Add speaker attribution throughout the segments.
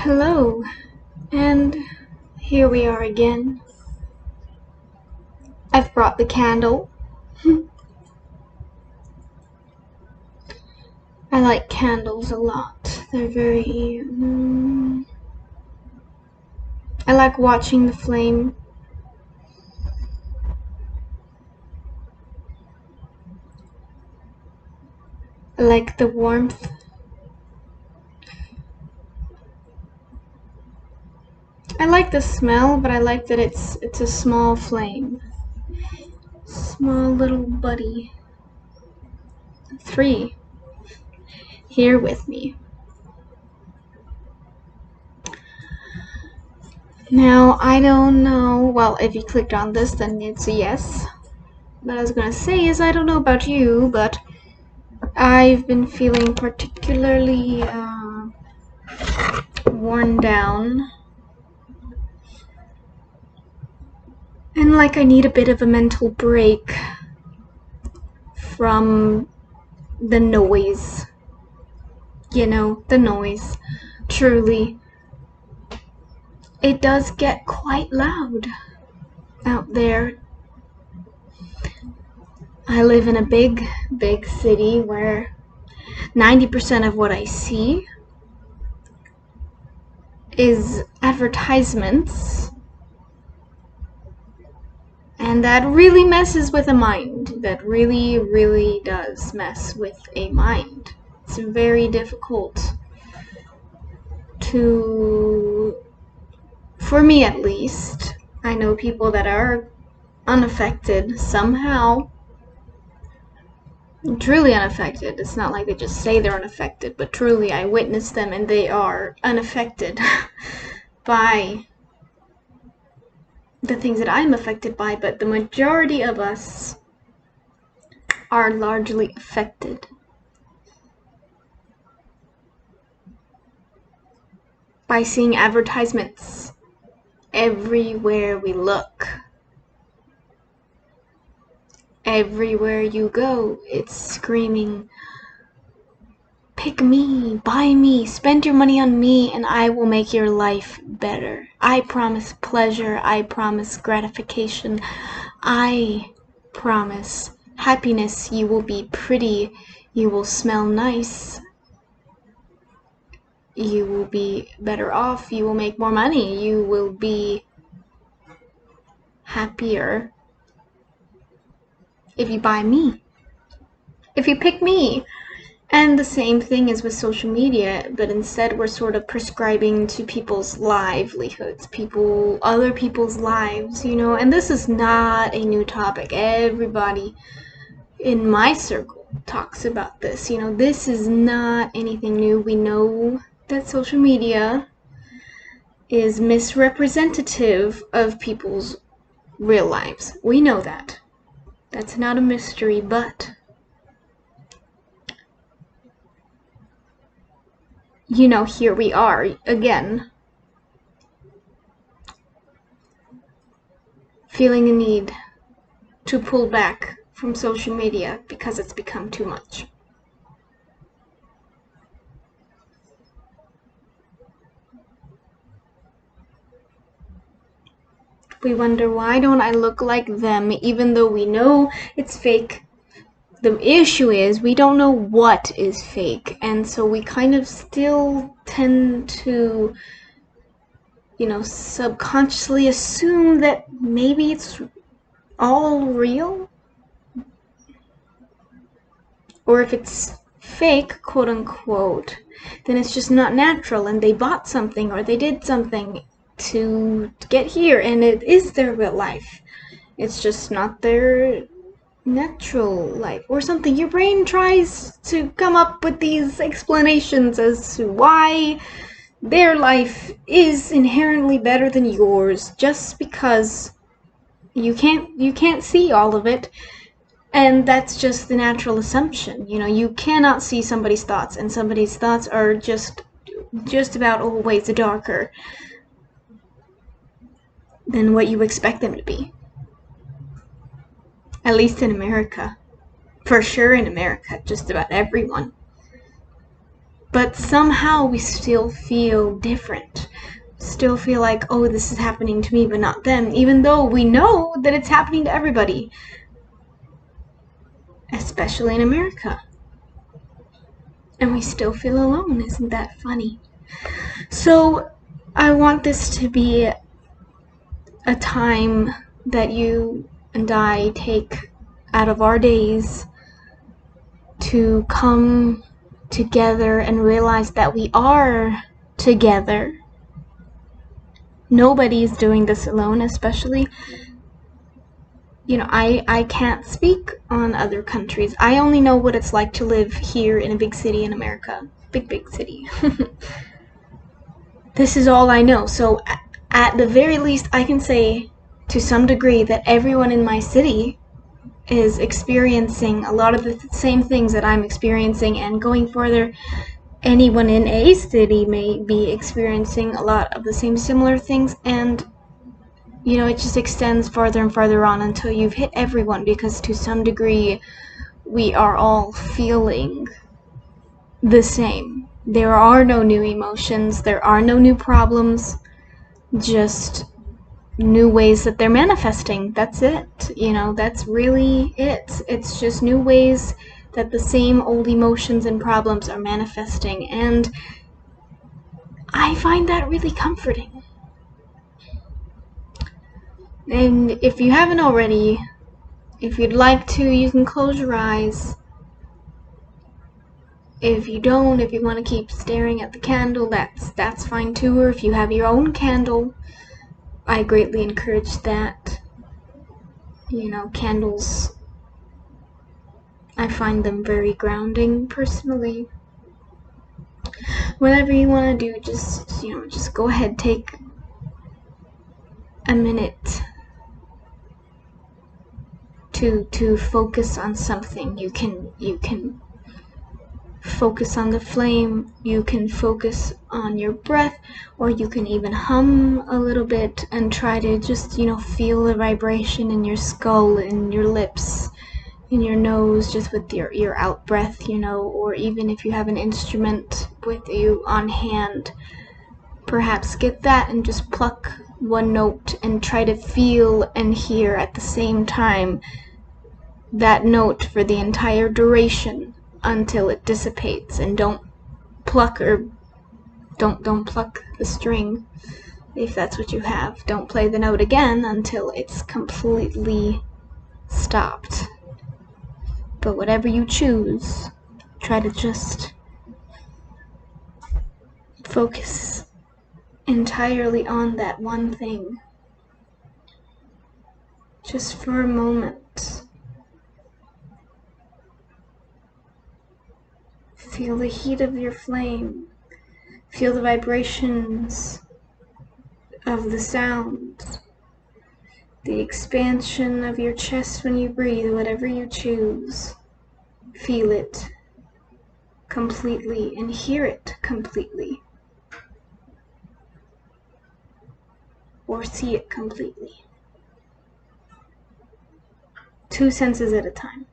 Speaker 1: Hello, and here we are again. I've brought the candle. I like candles a lot. They're very. I like watching the flame. I like the warmth. I like the smell, but I like that it's a small flame. Small little buddy. 3 here with me. Now, I don't know. Well, if you clicked on this, then it's a yes. What I was gonna say is, I don't know about you, but I've been feeling particularly worn down. And like I need a bit of a mental break from the noise. You know, the noise. Truly. It does get quite loud out there. I live in a big city where 90% of what I see is advertisements. And that really messes with a mind. That really does mess with a mind. It's very difficult to, for me at least. I know people that are unaffected somehow. Truly unaffected. It's not like they just say they're unaffected, but truly I witness them and they are unaffected by the things that I'm affected by, but the majority of us are largely affected by seeing advertisements everywhere we look. Everywhere you go, it's screaming, pick me, buy me, spend your money on me, and I will make your life better. I promise pleasure, I promise gratification, I promise happiness. You will be pretty, you will smell nice, you will be better off, you will make more money, you will be happier if you buy me, if you pick me. And the same thing is with social media, but instead we're sort of prescribing to people's livelihoods, other people's lives, you know. And this is not a new topic. Everybody in my circle talks about this, you know. This is not anything new. We know that social media is misrepresentative of people's real lives. We know that. That's not a mystery, but you know, here we are again, feeling a need to pull back from social media because it's become too much. We wonder, why don't I look like them, even though we know it's fake. The issue is we don't know what is fake, and so we kind of still tend to, you know, subconsciously assume that maybe it's all real. Or if it's fake, quote unquote, then it's just not natural and they bought something or they did something to get here and it is their real life. It's just not their natural life or something. Your brain tries to come up with these explanations as to why their life is inherently better than yours just because you can't see all of it. And that's just the natural assumption. You know, you cannot see somebody's thoughts, and somebody's thoughts are just about always darker than what you expect them to be. At least in America. For sure in America, just about everyone. but somehow we still feel different. Still feel like, oh, this is happening to me but not them, even though we know that it's happening to everybody, especially in America. And we still feel alone. Isn't that funny? So I want this to be a time that you and I take out of our days to come together and realize that we are together. Nobody's doing this alone, especially, I can't speak on other countries. I only know what it's like to live here in a big city in America. Big city. This is all I know. So at the very least, I can say to some degree that everyone in my city is experiencing a lot of the same things that I'm experiencing, and going further, anyone in a city may be experiencing a lot of the same similar things, and it just extends farther and farther on until you've hit everyone, because to some degree we are all feeling the same. There are no new emotions, there are no new problems, just new ways that they're manifesting. That's it. That's really it. It's just new ways that the same old emotions and problems are manifesting, and I find that really comforting. And if you haven't already, if you'd like to, you can close your eyes. If you don't, if you want to keep staring at the candle, that's fine too. Or if you have your own candle, I greatly encourage that. Candles, I find them very grounding personally. Whatever you want to do, just go ahead, take a minute to focus on something. You can focus on the flame, you can focus on your breath, or you can even hum a little bit and try to just, feel the vibration in your skull, in your lips, in your nose, just with your out breath, or even if you have an instrument with you on hand, perhaps get that and just pluck one note and try to feel and hear at the same time that note for the entire duration until it dissipates. And don't pluck the string if that's what you have. Don't play the note again until it's completely stopped. But whatever you choose, try to just focus entirely on that one thing, just for a moment. Feel the heat of your flame. Feel the vibrations of the sound. The expansion of your chest when you breathe, whatever you choose. Feel it completely and hear it completely. Or see it completely. 2 senses at a time.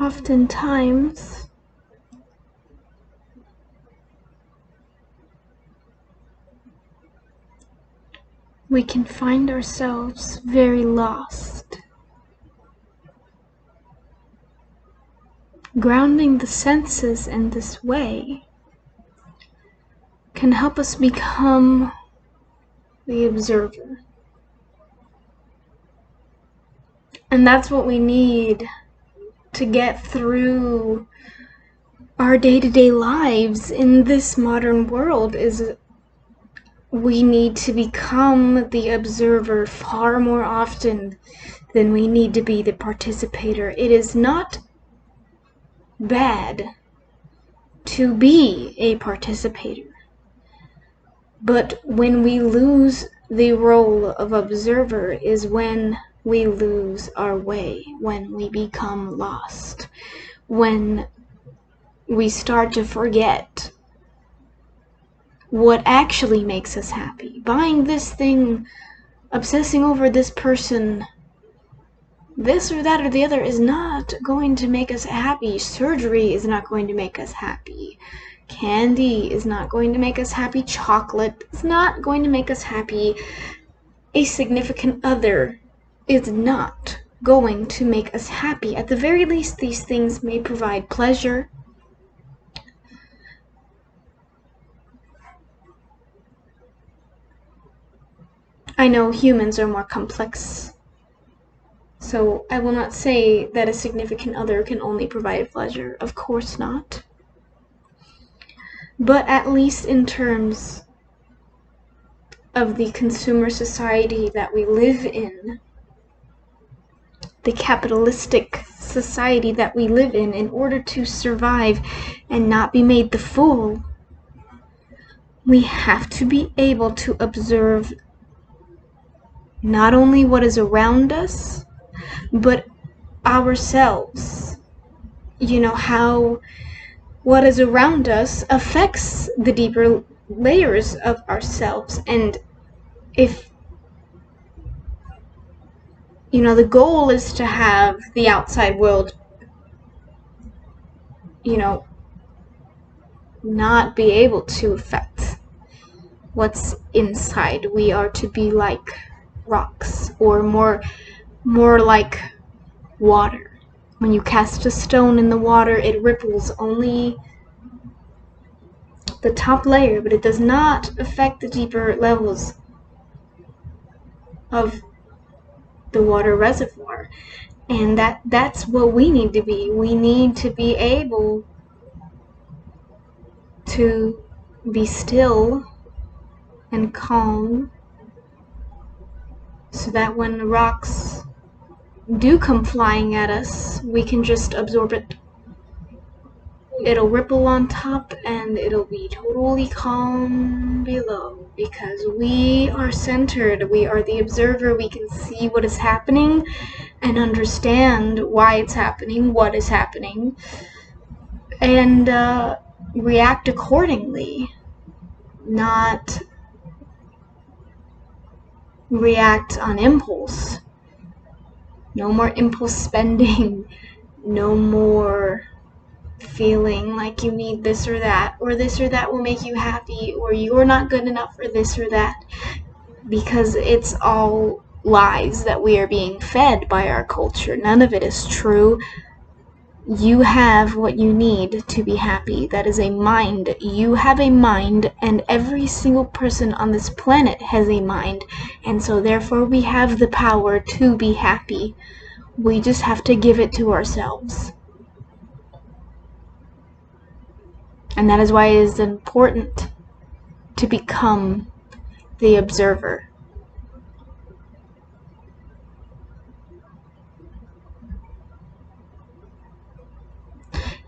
Speaker 1: oftentimes we can find ourselves very lost. Grounding the senses in this way can help us become the observer. And that's what we need to get through our day-to-day lives in this modern world. Is we need to become the observer far more often than we need to be the participator. It is not bad to be a participator, but when we lose the role of observer is when we lose our way, when we become lost, when we start to forget what actually makes us happy. Buying this thing, obsessing over this person, this or that or the other is not going to make us happy. Surgery is not going to make us happy. Candy is not going to make us happy. Chocolate is not going to make us happy. A significant other is not going to make us happy. At the very least, these things may provide pleasure. I know humans are more complex, so I will not say that a significant other can only provide pleasure. Of course not. But at least in terms of the consumer society that we live in, the capitalistic society that we live in order to survive and not be made the fool, we have to be able to observe not only what is around us, but ourselves. You know, how what is around us affects the deeper layers of ourselves. And if, you know, the goal is to have the outside world, you know, not be able to affect what's inside, we are to be like rocks, or more like water. When you cast a stone in the water, it ripples only the top layer, but it does not affect the deeper levels of the water reservoir. And that's what we need to be. We need to be able to be still and calm, so that when the rocks do come flying at us, we can just absorb it. It'll ripple on top and it'll be totally calm below, because we are centered, we are the observer. We can see what is happening and understand why it's happening, what is happening, and react accordingly, not react on impulse. No more impulse spending, no more feeling like you need this or that will make you happy, or you're not good enough for this or that, because it's all lies that we are being fed by our culture. None of it is true. You have what you need to be happy. That is a mind. You have a mind, and every single person on this planet has a mind, and so therefore we have the power to be happy. We just have to give it to ourselves. And that is why it is important to become the observer.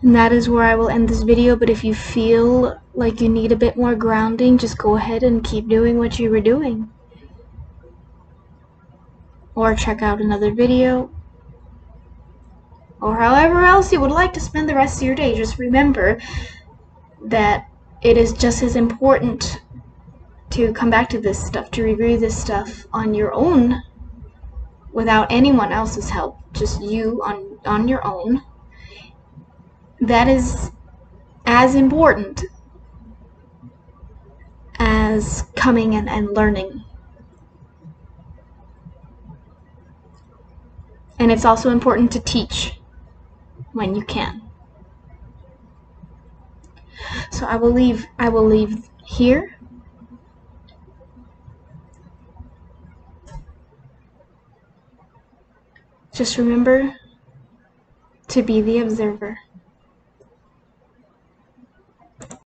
Speaker 1: And that is where I will end this video, but if you feel like you need a bit more grounding, just go ahead and keep doing what you were doing. Or check out another video. Or however else you would like to spend the rest of your day. Just remember that it is just as important to come back to this stuff, to review this stuff on your own, without anyone else's help, just you on your own, that is as important as coming and learning. And it's also important to teach when you can. So I will leave here. Just remember to be the observer.